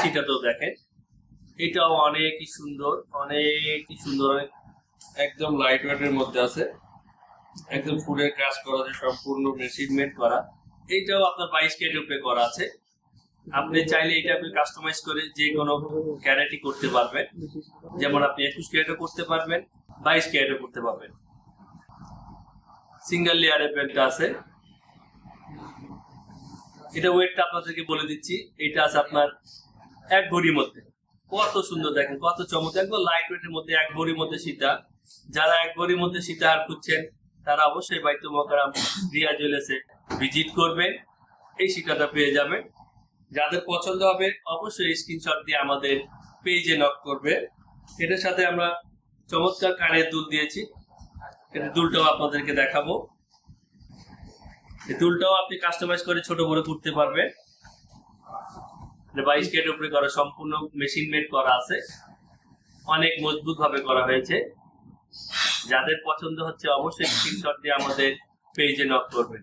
সেটাতেও দেখেন, এটাও অনেকই সুন্দর, অনেকই সুন্দর, একদম লাইট ওয়েটের মধ্যে আছে, একদম ফুলের কাজ করা আছে, সম্পূর্ণ মেশিন মেড করা। এইটাও আপনার 22 ক্যারেটের উপরে করা আছে। আপনি চাইলে এটা আপনি কাস্টমাইজ করে যে কোনো ক্যারেটই করতে পারবেন, যেমন আপনি 21 ক্যারেটও করতে পারবেন, 22 ক্যারেটও করতে পারবেন। সিঙ্গেল লেয়ারের বেল্টটা আছে। এটা ওয়েটটা আপনাদেরকে বলে দিচ্ছি, এটা আছে আপনার 1 ভরির মধ্যে। কত সুন্দর দেখেন, কত চমৎকার, একদম লাইট ওয়েটের মধ্যে 1 ভরির মধ্যে সীতা। যারা 1 ভরির মধ্যে সীতাহার খুঁজছেন তারা অবশ্যই বাইতুল মোকাররম রিয়া জুয়েলার্সে ভিজিট করবেন, এই সীতাটা পেয়ে যাবেন। যাদের পছন্দ হবে অবশ্যই স্ক্রিনশট দিয়ে আমাদের পেজে নক করবে। এটার সাথে আমরা চমৎকার কানের দুল দিয়েছি, এটা দুলটাও আপনাদেরকে দেখাবো। এই দুলটাও আপনি কাস্টমাইজ করে ছোট বড় করতে পারবেন। 22 ক্যারেটের উপরে করা, সম্পূর্ণ মেশিন মেড করা আছে, অনেক মজবুত ভাবে করা হয়েছে। যাদের পছন্দ হচ্ছে অবশ্যই স্ক্রিনশট দিয়ে আমাদের পেজে নক করবেন।